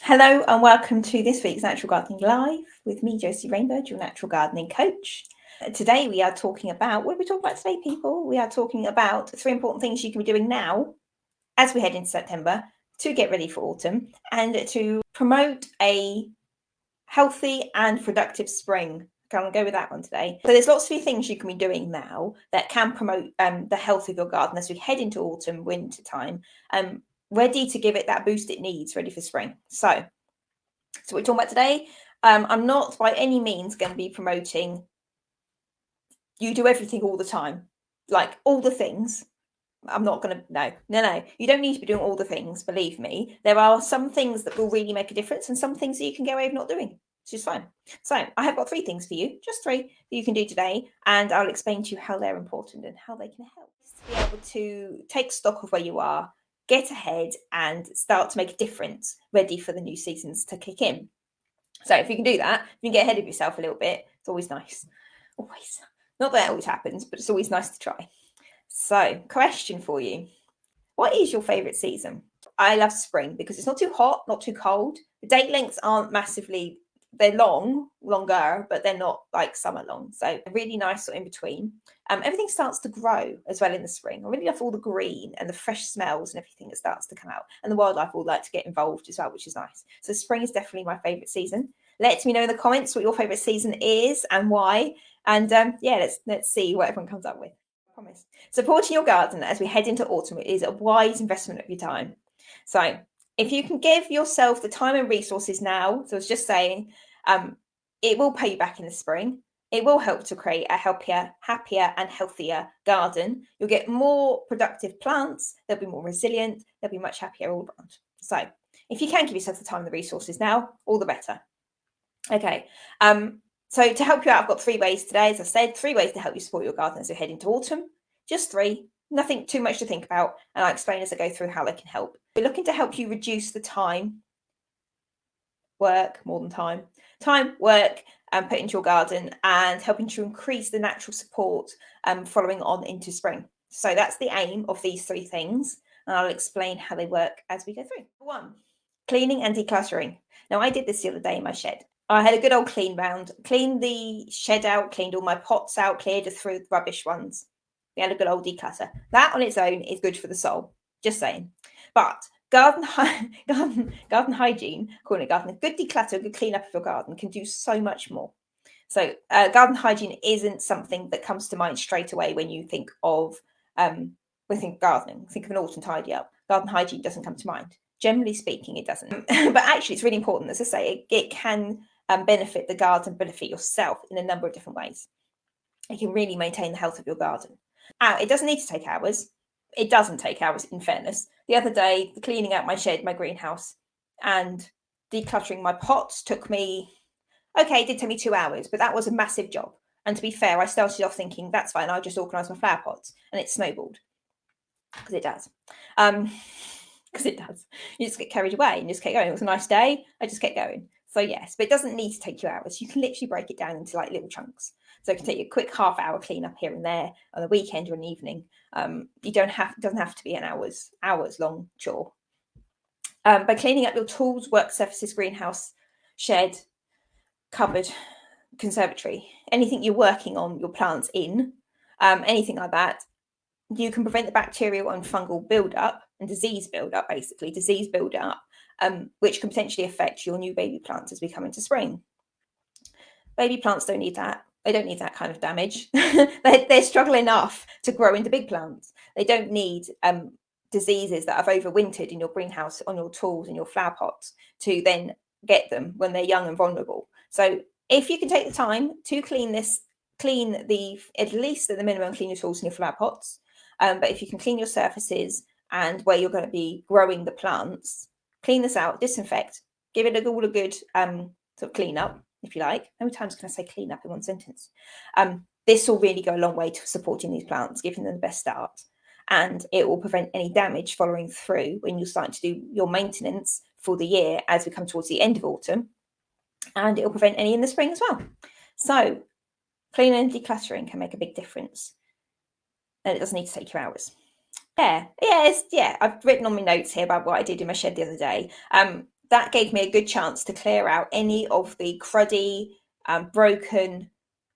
Hello and welcome to this week's Natural Gardening Live with me, Josie Rainbird, your natural gardening coach. Today we are talking about, what are we talking about today, people? We are talking about 3 important things you can be doing now as we head into September to get ready for autumn and to promote a healthy and productive spring. I'm going to go with that one today. So there's lots of things you can be doing now that can promote the health of your garden as we head into autumn, winter time, ready to give it that boost it needs, ready for spring. So what we're talking about today, I'm not by any means going to be promoting you do everything all the time, like all the things. I'm not going to, no. You don't need to be doing all the things, believe me. There are some things that will really make a difference and some things that you can get away with not doing, which is fine. So I have got 3 things for you, just 3 that you can do today, and I'll explain to you how they're important and how they can help. To be able to take stock of where you are, get ahead and start to make a difference, ready for the new seasons to kick in. So if you can do that, if you can get ahead of yourself a little bit, it's always nice. Always. Not that it always happens, but it's always nice to try. So, question for you. What is your favourite season? I love spring because it's not too hot, not too cold. The date lengths aren't massively, they're longer, but they're not like summer long. So a really nice sort of in between. Everything starts to grow as well in the spring. I really love all the green and the fresh smells and everything that starts to come out. And the wildlife all like to get involved as well, which is nice. So spring is definitely my favourite season. Let me know in the comments what your favourite season is and why. And yeah, let's see what everyone comes up with. I promise. Supporting your garden as we head into autumn is a wise investment of your time. So if you can give yourself the time and resources now, so I was just saying, it will pay you back in the spring. It will help to create a happier and healthier garden. You'll get more productive plants. They'll be more resilient. They'll be much happier all around. So if you can give yourself the time and the resources now, all the better. Okay. So to help you out, I've got 3 ways today. As I said, 3 ways to help you support your garden as we head into autumn. Just 3, nothing too much to think about. And I'll explain as I go through how they can help. We're looking to help you reduce the work, put into your garden and helping to increase the natural support following on into spring. So that's the aim of these 3 things. And I'll explain how they work as we go through. 1, cleaning and decluttering. Now, I did this the other day in my shed. I had a good old clean round, cleaned the shed out, cleaned all my pots out, cleared through the rubbish ones. We had a good old declutter. That on its own is good for the soul, just saying. But garden hygiene, calling it garden, good declutter, good clean up of your garden can do so much more. So garden hygiene isn't something that comes to mind straight away when you think of gardening. Think of an autumn tidy up. Garden hygiene doesn't come to mind. Generally speaking, it doesn't. But actually, it's really important. As I say, it can benefit the garden, benefit yourself in a number of different ways. It can really maintain the health of your garden. It doesn't need to take hours. It doesn't take hours, in fairness. The other day, cleaning out my shed, my greenhouse, and decluttering my pots took me, it did take me 2 hours, but that was a massive job. And to be fair, I started off thinking, that's fine, I'll just organise my flower pots. And it snowballed. Because it does. Because it does. You just get carried away and just keep going. It was a nice day. I just kept going. So yes, but it doesn't need to take you hours. You can literally break it down into like little chunks. So it can take you a quick half-hour clean up here and there on a weekend or an evening. It doesn't have to be an hours long chore. By cleaning up your tools, work surfaces, greenhouse, shed, cupboard, conservatory, anything you're working on your plants in, anything like that, you can prevent the bacterial and fungal build-up and disease build-up, which can potentially affect your new baby plants as we come into spring. Baby plants don't need that. They don't need that kind of damage. They're struggling enough to grow into big plants. They don't need diseases that have overwintered in your greenhouse, on your tools, in your flower pots, to then get them when they're young and vulnerable. So if you can take the time to at least at the minimum, clean your tools and your flower pots. But if you can clean your surfaces and where you're going to be growing the plants, clean this out, disinfect, give it all a good sort of clean up, if you like. How many times can I say clean up in one sentence? This will really go a long way to supporting these plants, giving them the best start. And it will prevent any damage following through when you start to do your maintenance for the year as we come towards the end of autumn. And it will prevent any in the spring as well. So cleaning and decluttering can make a big difference. And it doesn't need to take you hours. I've written on my notes here about what I did in my shed the other day. that gave me a good chance to clear out any of the cruddy, broken,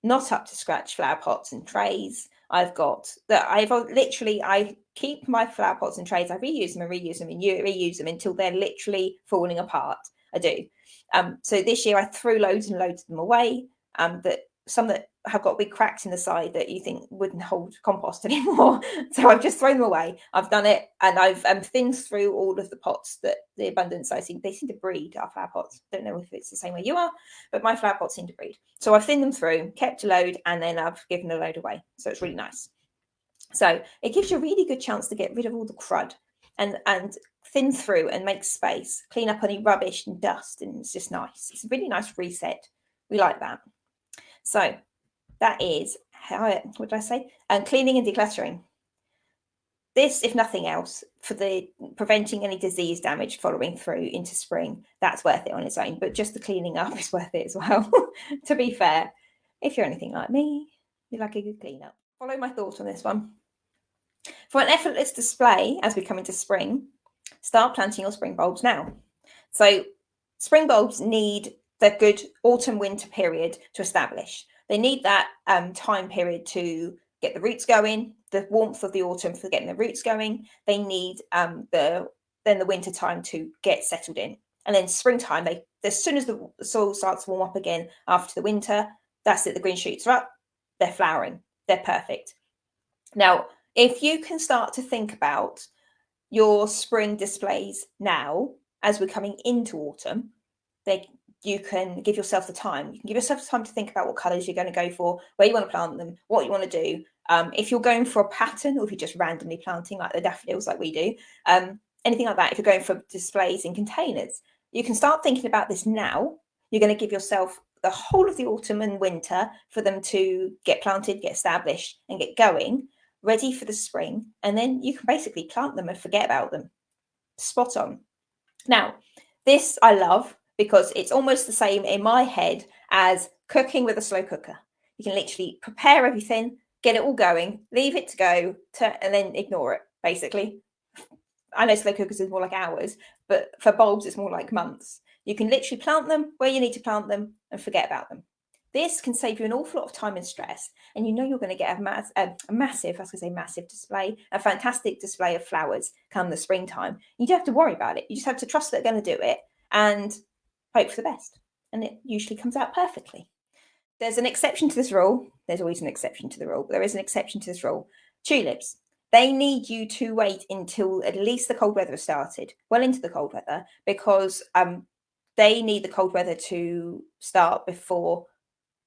not up to scratch flower pots and trays. I've got that. I keep my flower pots and trays. I reuse them and reuse them and reuse them until they're literally falling apart. I do. So this year I threw loads and loads of them away. That some that have got big cracks in the side that you think wouldn't hold compost anymore. So I've just thrown them away. I've done it, and I've thinned through all of the pots that the abundance I see. They seem to breed, our flower pots. Don't know if it's the same way you are, but my flower pots seem to breed. So I've thinned them through, kept a load, and then I've given a load away. So it's really nice. So it gives you a really good chance to get rid of all the crud and thin through and make space, clean up any rubbish and dust, and it's just nice. It's a really nice reset. We like that. So that is what did I say? Cleaning and decluttering. This, if nothing else, for the preventing any disease damage following through into spring, that's worth it on its own. But just the cleaning up is worth it as well. To be fair, if you're anything like me, you like a good clean up. Follow my thought on this one. For an effortless display as we come into spring, start planting your spring bulbs now. So spring bulbs need the good autumn-winter period to establish. They need that time period to get the roots going, the warmth of the autumn for getting the roots going. They need the winter time to get settled in. And then springtime, as soon as the soil starts to warm up again after the winter, that's it, the green shoots are up, they're flowering, they're perfect. Now, if you can start to think about your spring displays now, as we're coming into autumn, you can give yourself the time. You can give yourself the time to think about what colours you're going to go for, where you want to plant them, what you want to do. If you're going for a pattern, or if you're just randomly planting like the daffodils like we do, anything like that, if you're going for displays in containers, you can start thinking about this now. You're going to give yourself the whole of the autumn and winter for them to get planted, get established, and get going, ready for the spring. And then you can basically plant them and forget about them. Spot on. Now, this I love because it's almost the same in my head as cooking with a slow cooker. You can literally prepare everything, get it all going, leave it to go, and then ignore it, basically. I know slow cookers is more like hours, but for bulbs, it's more like months. You can literally plant them where you need to plant them and forget about them. This can save you an awful lot of time and stress, and you know you're going to get a massive display, a fantastic display of flowers come the springtime. You don't have to worry about it. You just have to trust that they're going to do it and hope for the best, and it usually comes out perfectly. There's an exception to this rule. There's always an exception to the rule, but there is an exception to this rule. Tulips. They need you to wait until at least the cold weather has started, well into the cold weather, because they need the cold weather to start before.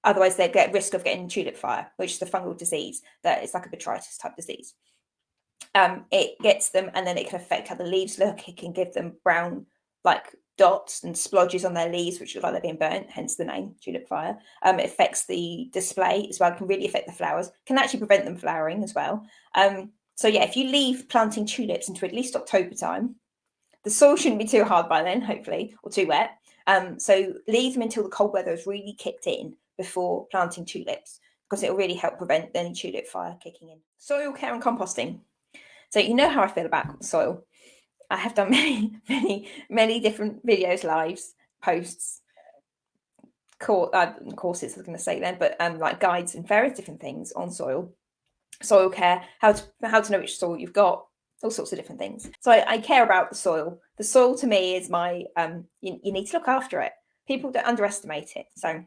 Otherwise, they get risk of getting tulip fire, which is a fungal disease that is like a botrytis type disease. It gets them, and then it can affect how the leaves look. It can give them brown, like dots and splodges on their leaves, which look like they're being burnt, hence the name tulip fire. It affects the display as well. It can really affect the flowers. Can actually prevent them flowering as well. So yeah, if you leave planting tulips into at least October time, the soil shouldn't be too hard by then, hopefully, or too wet. So leave them until the cold weather has really kicked in before planting tulips, because it will really help prevent any tulip fire kicking in. Soil care and composting. So you know how I feel about soil. I have done many different videos, lives, posts, courses, I was going to say then, but like guides and various different things on soil care, how to know which soil you've got, all sorts of different things. So I care about the soil. The soil to me is my, you need to look after it. People don't underestimate it. So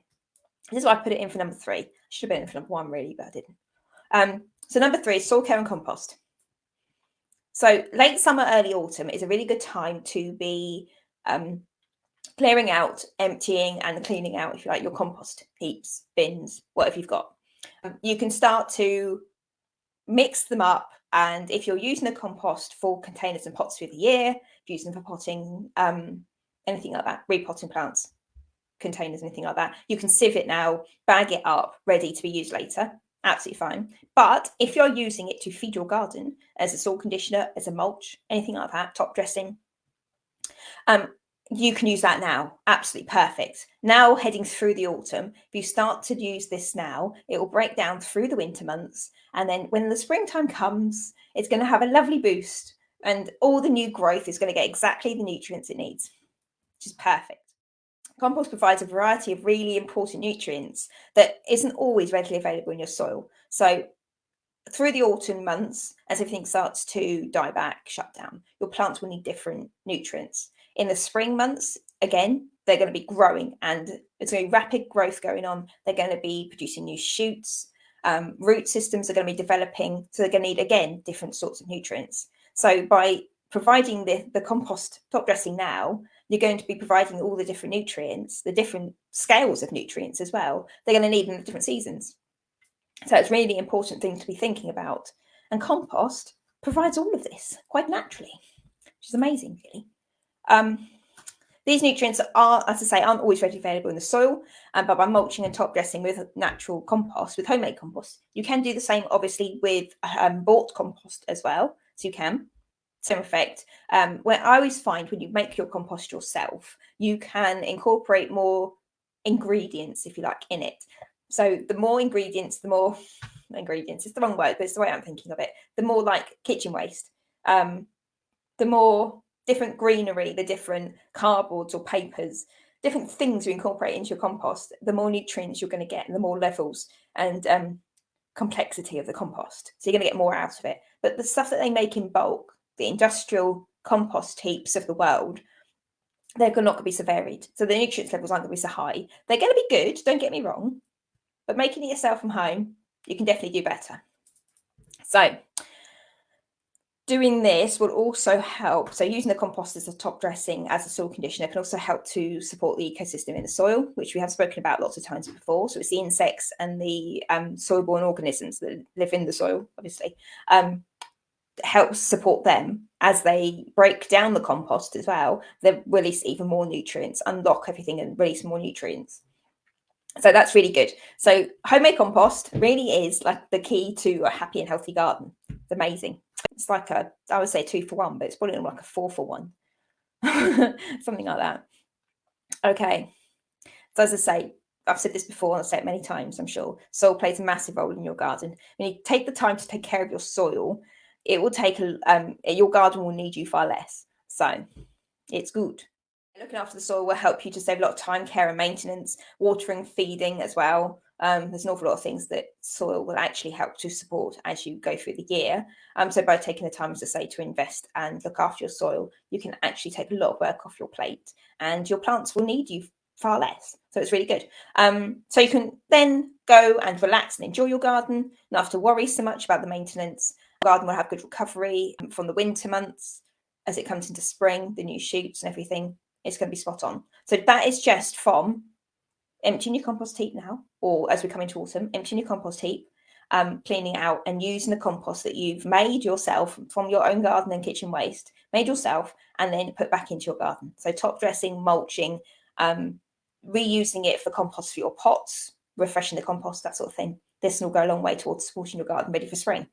this is why I put it in for number 3. I should have been in for number 1 really, but I didn't. So number 3 is soil care and compost. So late summer, early autumn is a really good time to be clearing out, emptying and cleaning out, if you like, your compost heaps, bins, whatever you've got. You can start to mix them up, and if you're using a compost for containers and pots through the year, if you're using them for potting, anything like that, repotting plants, containers, anything like that, you can sieve it now, bag it up, ready to be used later. Absolutely fine. But if you're using it to feed your garden as a soil conditioner, as a mulch, anything like that, top dressing, you can use that now. Absolutely perfect. Now heading through the autumn, if you start to use this now, it will break down through the winter months. And then when the springtime comes, it's going to have a lovely boost, and all the new growth is going to get exactly the nutrients it needs. which is perfect. Compost provides a variety of really important nutrients that isn't always readily available in your soil. So through the autumn months, as everything starts to die back, shut down, your plants will need different nutrients. In the spring months, again, they're going to be growing and it's going to be rapid growth going on. They're going to be producing new shoots. Root systems are going to be developing. So they're going to need, again, different sorts of nutrients. So by providing the compost top dressing now, you're going to be providing all the different nutrients, the different scales of nutrients as well. They're going to need in the different seasons. So it's really important thing to be thinking about. And compost provides all of this quite naturally, which is amazing, really. These nutrients are, as I say, aren't always readily available in the soil, but by mulching and top dressing with natural compost, with homemade compost, you can do the same, obviously, with bought compost as well. So you can. Same effect. Where I always find when you make your compost yourself, you can incorporate more ingredients, if you like, in it. So the more ingredients, the more ingredients, it's the wrong word, but it's the way I'm thinking of it. The more like kitchen waste, the more different greenery, the different cardboards or papers, different things you incorporate into your compost, the more nutrients you're going to get and the more levels and complexity of the compost. So you're going to get more out of it. But the stuff that they make in bulk, the industrial compost heaps of the world, they're not going to be so varied. So the nutrients levels aren't going to be so high. They're going to be good, don't get me wrong, but making it yourself from home, you can definitely do better. So doing this will also help. So using the compost as a top dressing, as a soil conditioner, can also help to support the ecosystem in the soil, which we have spoken about lots of times before. So it's the insects and the soil-borne organisms that live in the soil, obviously, helps support them as they break down the compost as well. They release even more nutrients, unlock everything and release more nutrients. So that's really good. So homemade compost really is like the key to a happy and healthy garden. It's amazing. It's like I would say 2 for 1, but it's probably like a 4 for 1. Something like that. Okay. So as I say, I've said this before, and I've said it many times, I'm sure. Soil plays a massive role in your garden. When you take the time to take care of your soil, it will take, your garden will need you far less. So it's good. Looking after the soil will help you to save a lot of time, care and maintenance, watering, feeding as well. There's an awful lot of things that soil will actually help to support as you go through the year. So by taking the time, as I say, to invest and look after your soil, you can actually take a lot of work off your plate and your plants will need you far less. So it's really good. So you can then go and relax and enjoy your garden, not have to worry so much about the maintenance. The garden will have good recovery from the winter months. As it comes into spring, the new shoots and everything, it's going to be spot on. So that is just from emptying your compost heap now, or as we come into autumn, emptying your compost heap, cleaning out and using the compost that you've made yourself from your own garden and kitchen waste, made yourself, and then put back into your garden. So top dressing, mulching, reusing it for compost for your pots, refreshing the compost, that sort of thing. This will go a long way towards supporting your garden ready for spring,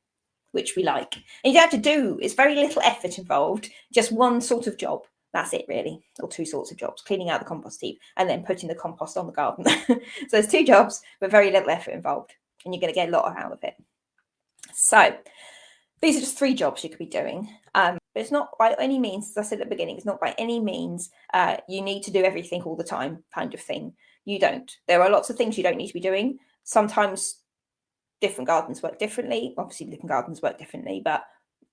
which we like. And you don't have to do, it's very little effort involved, just one sort of job. That's it, really, or 2 sorts of jobs: cleaning out the compost heap and then putting the compost on the garden. So there's 2 jobs, but very little effort involved, and you're going to get a lot out of it. So these are just 3 jobs you could be doing. But it's not by any means, as I said at the beginning, it's not by any means you need to do everything all the time kind of thing. You don't. There are lots of things you don't need to be doing. Sometimes different gardens work differently. Obviously, different gardens work differently, but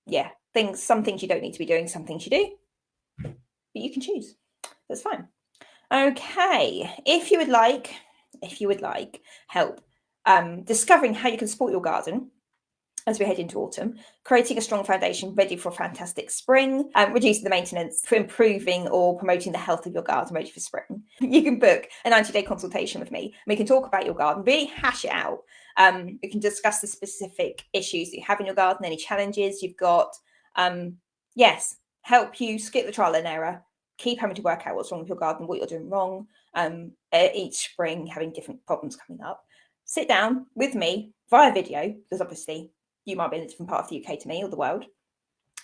yeah, some things you don't need to be doing, some things you do. But you can choose. That's fine. Okay, if you would like help discovering how you can support your garden as we head into autumn, creating a strong foundation ready for a fantastic spring, reducing the maintenance, for improving or promoting the health of your garden ready for spring, you can book a 90-day consultation with me. We can talk about your garden, really hash it out. We can discuss the specific issues that you have in your garden, any challenges you've got. Yes, help you skip the trial and error, keep having to work out what's wrong with your garden, what you're doing wrong, each spring having different problems coming up. Sit down with me via video, because obviously you might be in a different part of the UK to me or the world.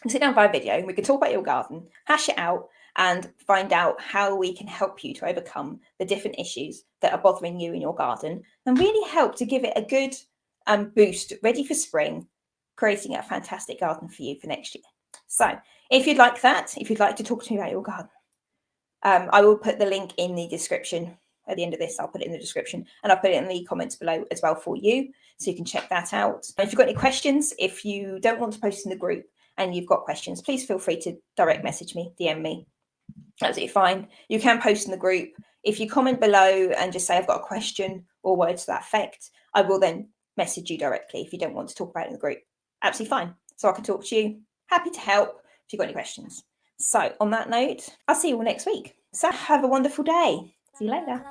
And sit down via video and we can talk about your garden, hash it out and find out how we can help you to overcome the different issues that are bothering you in your garden and really help to give it a good boost ready for spring, creating a fantastic garden for you for next year. So if you'd like that, if you'd like to talk to me about your garden, I will put the link in the description at the end of this. I'll put it in the description, and I'll put it in the comments below as well for you, so you can check that out. And if you've got any questions, if you don't want to post in the group and you've got questions, please feel free to direct message me, DM me. Absolutely fine. You can post in the group. If you comment below and just say I've got a question or words to that effect, I will then message you directly if you don't want to talk about it in the group. Absolutely fine. So I can talk to you. Happy to help if you've got any questions. So on that note, I'll see you all next week. So have a wonderful day. See you later.